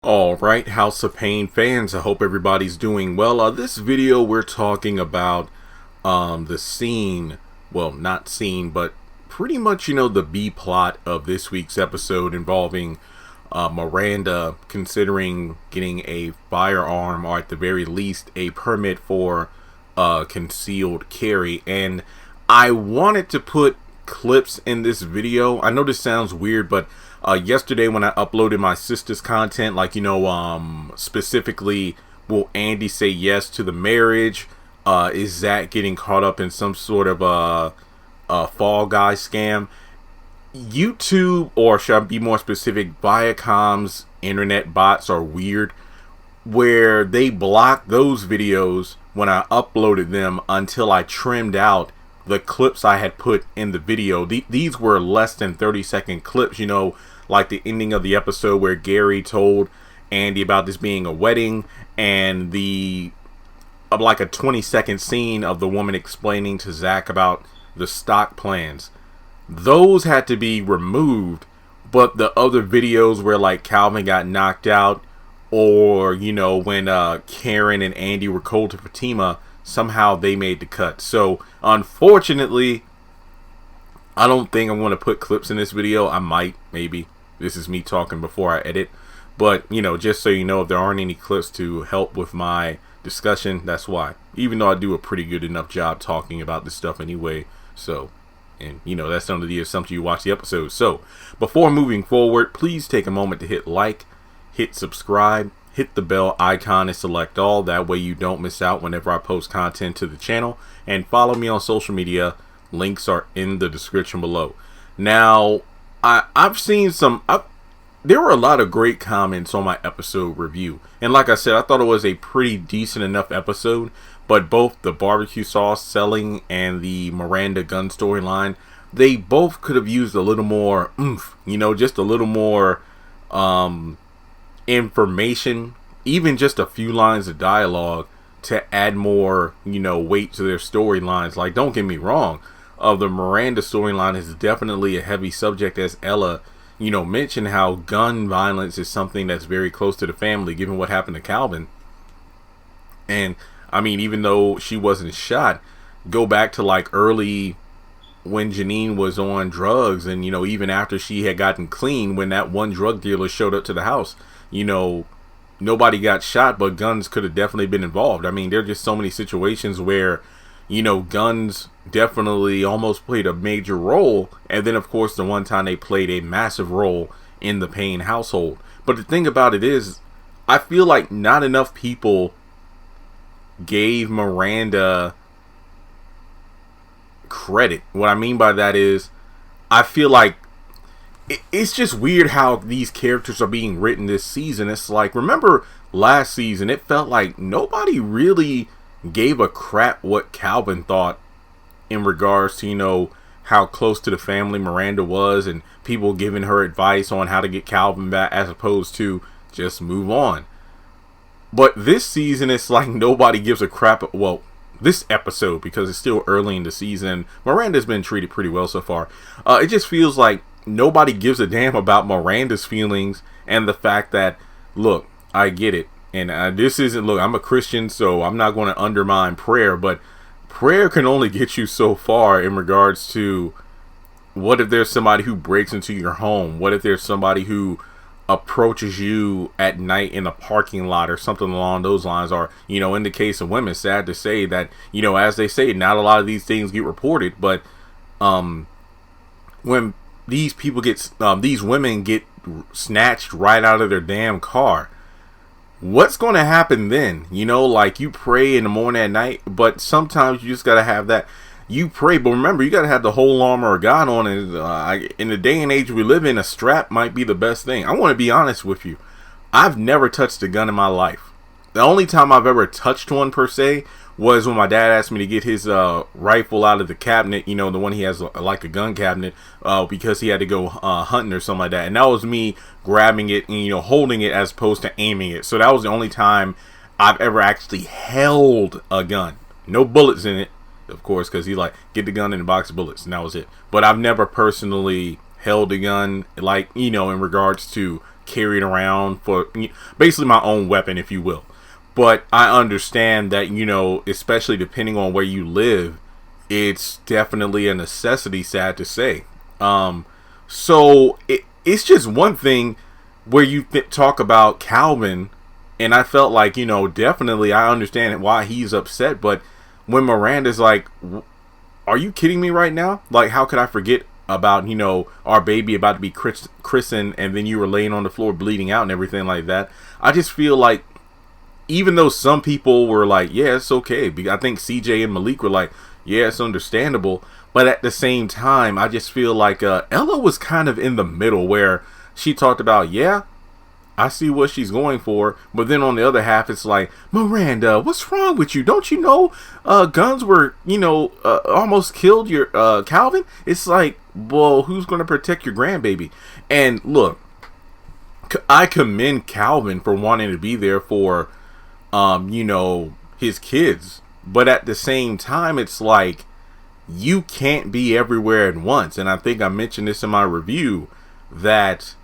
Alright, House of Payne fans, I hope everybody's doing well. This video we're talking about the scene, well, not scene, but pretty much, the B plot of this week's episode involving Miranda considering getting a firearm, or at the very least a permit for concealed carry. And I wanted to put clips in this video. I know this sounds weird, but yesterday when I uploaded my sister's content, specifically, will Andy say yes to the marriage? Is Zach getting caught up in some sort of Fall Guy scam? YouTube, or should I be more specific, Viacom's internet bots are weird, where they block those videos when I uploaded them until I trimmed out the clips I had put in the video. These were less than 30-second clips, like the ending of the episode where Gary told Andy about this being a wedding, and like a 20-second scene of the woman explaining to Zach about the stock plans. Those had to be removed, but the other videos where like Calvin got knocked out, or when Karen and Andy were cold to Fatima, somehow they made the cut. So unfortunately, I don't think I'm going to put clips in this video. I might, maybe. This is me talking before I edit. But, just so you know, if there aren't any clips to help with my discussion, that's why. Even though I do a pretty good enough job talking about this stuff anyway. So, and that's under the assumption you watch the episode. So, before moving forward, please take a moment to hit like, hit subscribe, hit the bell icon and select all. That way you don't miss out whenever I post content to the channel. And follow me on social media. Links are in the description below. Now, I've seen there were a lot of great comments on my episode review. And like I said, I thought it was a pretty decent enough episode. But both the barbecue sauce selling and the Miranda gun storyline, they both could have used a little more oomph. Just a little more information. Even just a few lines of dialogue to add more, weight to their storylines. Like, don't get me wrong. The Miranda storyline is definitely a heavy subject, as Ella, mentioned how gun violence is something that's very close to the family, given what happened to Calvin. And, I mean, even though she wasn't shot, go back to, like, early when Janine was on drugs, and, even after she had gotten clean, when that one drug dealer showed up to the house, nobody got shot, but guns could have definitely been involved. I mean, there are just so many situations where, guns definitely almost played a major role. And then, of course, the one time they played a massive role in the Payne household. But the thing about it is, I feel like not enough people gave Miranda credit. What I mean by that is, I feel like it's just weird how these characters are being written this season. It's like, remember last season, it felt like nobody really gave a crap what Calvin thought in regards to, how close to the family Miranda was, and people giving her advice on how to get Calvin back, as opposed to just move on. But this season, it's like nobody gives a crap. Well, this episode, because it's still early in the season, Miranda's been treated pretty well so far. It just feels like nobody gives a damn about Miranda's feelings, and the fact that, look, I get it. And this isn't, look, I'm a Christian, so I'm not going to undermine prayer, but prayer can only get you so far in regards to, what if there's somebody who breaks into your home? What if there's somebody who approaches you at night in a parking lot or something along those lines? Or, in the case of women, sad to say that, as they say, not a lot of these things get reported, but when these people these women get snatched right out of their damn car, what's going to happen then? Like, you pray in the morning at night, but sometimes you just got to have that. You pray, but remember, you got to have the whole armor of God on. And in the day and age we live in, a strap might be the best thing. I want to be honest with you. I've never touched a gun in my life. The only time I've ever touched one, per se, was when my dad asked me to get his rifle out of the cabinet, the one he has like a gun cabinet, because he had to go hunting or something like that. And that was me grabbing it and, holding it as opposed to aiming it. So that was the only time I've ever actually held a gun. No bullets in it, of course, because he like, get the gun in a box of bullets, and that was it. But I've never personally held a gun, like, in regards to carried around for basically my own weapon, if you will. But I understand that, especially depending on where you live, it's definitely a necessity, sad to say. So it's just one thing where you talk about Calvin, and I felt like, definitely I understand why he's upset. But when Miranda's like, are you kidding me right now? Like, how could I forget about, our baby about to be christened, and then you were laying on the floor bleeding out and everything like that? I just feel like, even though some people were like, yeah, it's okay. I think CJ and Malik were like, yeah, it's understandable. But at the same time, I just feel like Ella was kind of in the middle, where she talked about, yeah, I see what she's going for. But then on the other half, it's like, Miranda, what's wrong with you? Don't you know guns were, almost killed your Calvin? It's like, well, who's going to protect your grandbaby? And look, I commend Calvin for wanting to be there for, his kids. But at the same time, it's like, you can't be everywhere at once. And I think I mentioned this in my review, that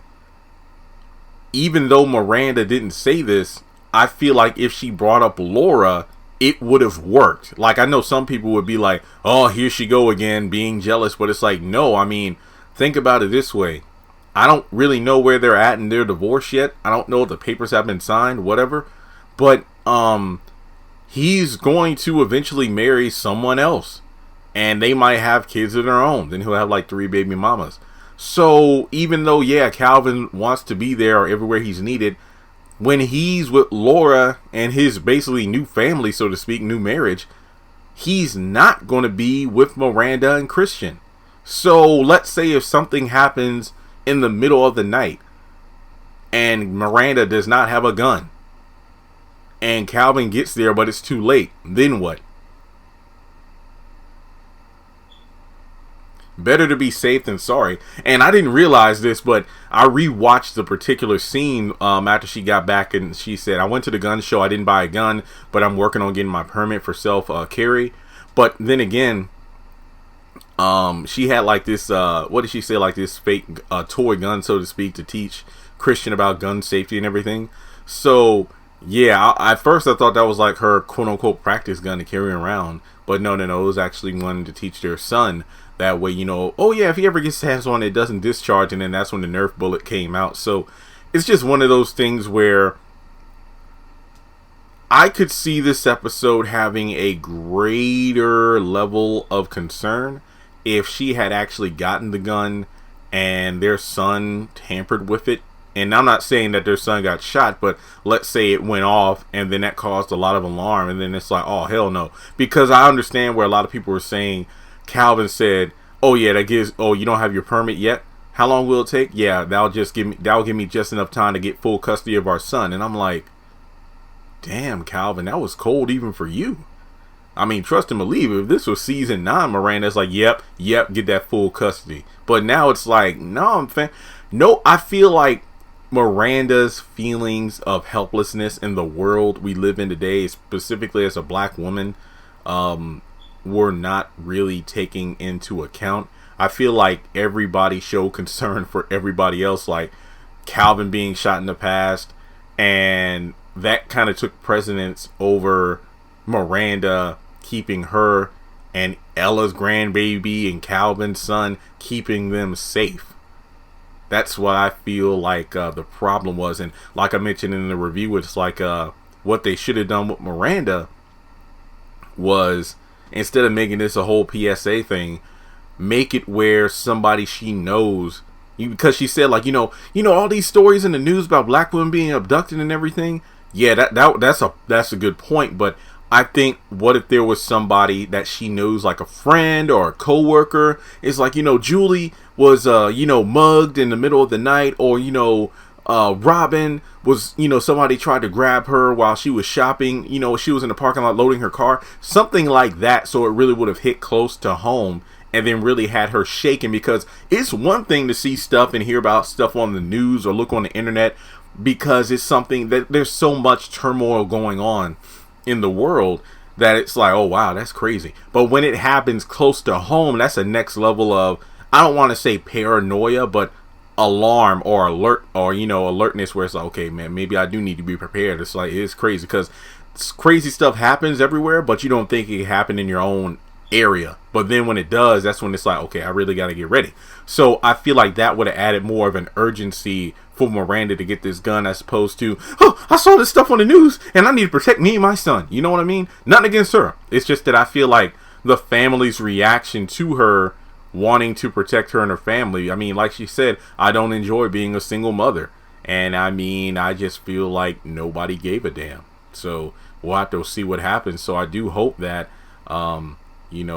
even though Miranda didn't say this, I feel like if she brought up Laura, it would have worked. Like, I know some people would be like, oh, here she go again, being jealous. But it's like, no, I mean, think about it this way. I don't really know where they're at in their divorce yet. I don't know if the papers have been signed, whatever. But he's going to eventually marry someone else, and they might have kids of their own. Then he'll have like 3 baby mamas. So even though, yeah, Calvin wants to be there everywhere he's needed, when he's with Laura and his basically new family, so to speak, new marriage, he's not going to be with Miranda and Christian. So let's say if something happens in the middle of the night and Miranda does not have a gun, and Calvin gets there, but it's too late, then what? Better to be safe than sorry. And I didn't realize this, but I rewatched the particular scene after she got back, and she said, I went to the gun show, I didn't buy a gun, but I'm working on getting my permit for self carry. But then again, she had like this, what did she say, like this fake toy gun, so to speak, to teach Christian about gun safety and everything. So yeah, at first I thought that was like her quote-unquote practice gun to carry around. But no, it was actually one to teach their son. That way, oh yeah, if he ever gets his hands on it, doesn't discharge, and then that's when the Nerf bullet came out. So it's just one of those things where I could see this episode having a greater level of concern if she had actually gotten the gun and their son tampered with it. And I'm not saying that their son got shot, but let's say it went off and then that caused a lot of alarm, and then it's like, oh, hell no. Because I understand where a lot of people were saying, Calvin said, oh yeah, you don't have your permit yet? How long will it take? Yeah, that'll give me just enough time to get full custody of our son. And I'm like, damn, Calvin, that was cold even for you. I mean, trust and believe, if this was season 9, Miranda's like, yep, get that full custody. But now it's like, no, I feel like Miranda's feelings of helplessness in the world we live in today, specifically as a black woman, were not really taking into account. I feel like everybody showed concern for everybody else, like Calvin being shot in the past, and that kind of took precedence over Miranda keeping her and Ella's grandbaby and Calvin's son, keeping them safe. That's what I feel like the problem was. And like I mentioned in the review, it's like what they should have done with Miranda was, instead of making this a whole PSA thing, make it where somebody she knows, because she said, like, all these stories in the news about black women being abducted and everything. Yeah, that's a good point. But I think, what if there was somebody that she knows, like a friend or a coworker? It's like, Julie was mugged in the middle of the night, or Robin was, somebody tried to grab her while she was shopping, she was in the parking lot loading her car, something like that. So it really would have hit close to home, and then really had her shaken. Because it's one thing to see stuff and hear about stuff on the news or look on the internet, because it's something that there's so much turmoil going on in the world that it's like, oh wow, that's crazy. But when it happens close to home, that's a next level of, I don't want to say paranoia, but alarm or alert, or alertness, where it's like, okay, man, maybe I do need to be prepared. It's like, it's crazy because crazy stuff happens everywhere, but you don't think it happened in your own area. But then when it does, that's when it's like, okay, I really got to get ready. So I feel like that would have added more of an urgency for Miranda to get this gun, as opposed to, oh, I saw this stuff on the news and I need to protect me and my son. You know what I mean? Nothing against her. It's just that I feel like the family's reaction to her wanting to protect her and her family. I mean, like she said, I don't enjoy being a single mother. And I mean, I just feel like nobody gave a damn. So we'll have to see what happens. So I do hope that,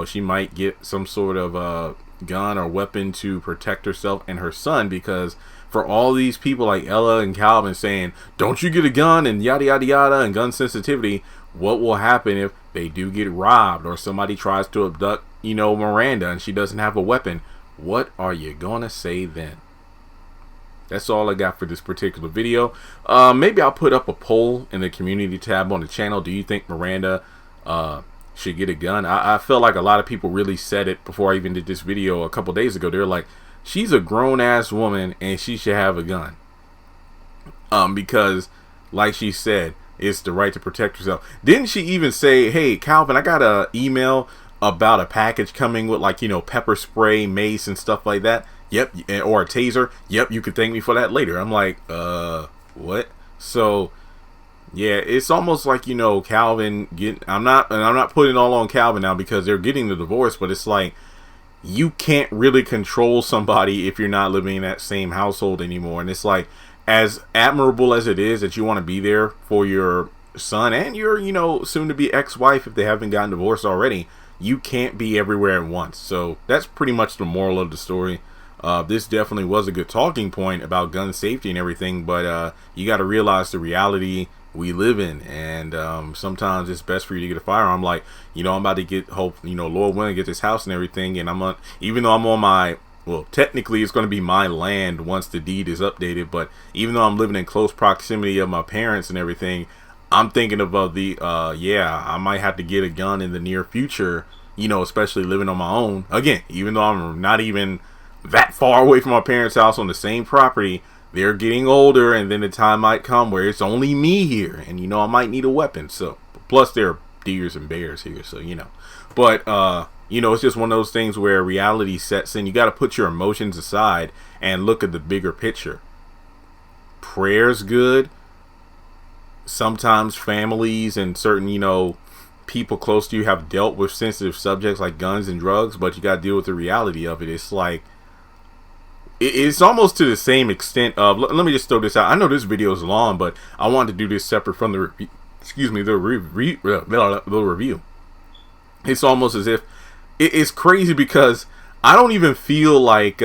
she might get some sort of gun or weapon to protect herself and her son, because for all these people like Ella and Calvin saying, don't you get a gun and yada yada yada and gun sensitivity, what will happen if they do get robbed or somebody tries to abduct Miranda and she doesn't have a weapon? What are you gonna say then? That's all I got for this particular video. Maybe I'll put up a poll in the community tab on the channel. Do you think Miranda should get a gun? I feel like a lot of people really said it before I even did this video a couple days ago. They're like, she's a grown-ass woman and she should have a gun. Because, like she said, it's the right to protect herself. Didn't she even say, hey, Calvin, I got an email about a package coming with, like, pepper spray, mace, and stuff like that? Yep. Or a taser. Yep, you could thank me for that later. I'm like, what? So, yeah, it's almost like, Calvin I'm not putting it all on Calvin now because they're getting the divorce, but it's like, you can't really control somebody if you're not living in that same household anymore. And it's like, as admirable as it is that you want to be there for your son and your, soon to be ex-wife, if they haven't gotten divorced already, you can't be everywhere at once. So that's pretty much the moral of the story. This definitely was a good talking point about gun safety and everything, but you got to realize the reality we live in, and sometimes it's best for you to get a firearm. Like, I'm about to get, Lord willing, get this house and everything, and even though I'm on my, well, technically it's going to be my land once the deed is updated, but even though I'm living in close proximity of my parents and everything, I'm thinking about I might have to get a gun in the near future, especially living on my own. Again, even though I'm not even that far away from my parents' house on the same property, they're getting older, and then the time might come where it's only me here, and I might need a weapon. So, plus there are deers and bears here, so but it's just one of those things where reality sets in. You got to put your emotions aside and look at the bigger picture. Prayer's good. Sometimes families and certain people close to you have dealt with sensitive subjects like guns and drugs, but you got to deal with the reality of it. It's like, it's almost to the same extent of, let me just throw this out. I know this video is long, but I wanted to do this separate from the review. It's almost as if it's crazy because I don't even feel like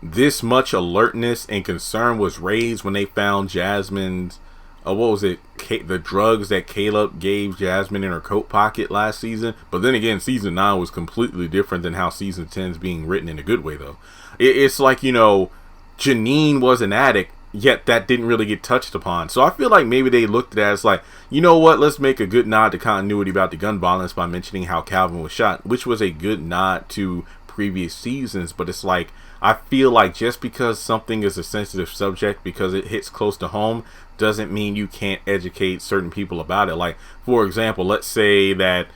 this much alertness and concern was raised when they found Jasmine's the drugs that Caleb gave Jasmine in her coat pocket last season. But then again, season 9 was completely different than how season 10 is being written, in a good way though. It's like, Janine was an addict, yet that didn't really get touched upon. So I feel like maybe they looked at it as like, what, let's make a good nod to continuity about the gun violence by mentioning how Calvin was shot, which was a good nod to previous seasons. But it's like, I feel like just because something is a sensitive subject, because it hits close to home, doesn't mean you can't educate certain people about it. Like, for example, let's say that,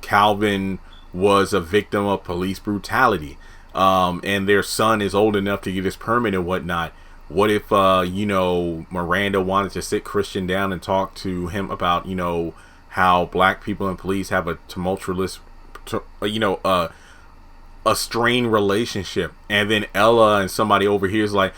Calvin was a victim of police brutality, and their son is old enough to get his permit and whatnot. What if, Miranda wanted to sit Christian down and talk to him about, how black people and police have a tumultuous, a strained relationship, and then Ella and somebody over here is like,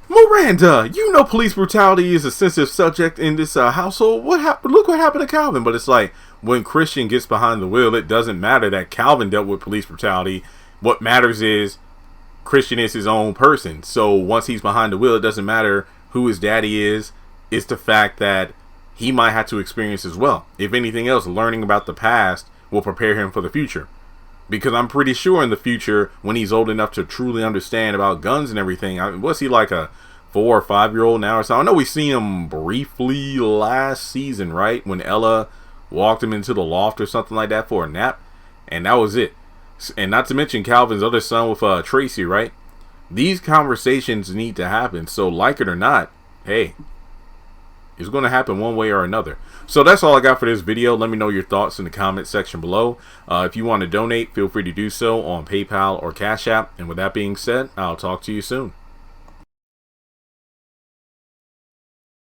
Miranda, police brutality is a sensitive subject in this household. What happened? Look what happened to Calvin. But it's like, when Christian gets behind the wheel, it doesn't matter that Calvin dealt with police brutality. What matters is Christian is his own person. So once he's behind the wheel, it doesn't matter who his daddy is. It's the fact that he might have to experience as well. If anything else, learning about the past will prepare him for the future. Because I'm pretty sure in the future, when he's old enough to truly understand about guns and everything, was he like a 4 or 5-year-old now or so? I know we see him briefly last season, right? When Ella walked him into the loft or something like that for a nap. And that was it. And not to mention Calvin's other son with Tracy, right? These conversations need to happen. So like it or not, hey, it's going to happen one way or another. So that's all I got for this video. Let me know your thoughts in the comment section below. If you want to donate, feel free to do so on PayPal or Cash App. And with that being said, I'll talk to you soon.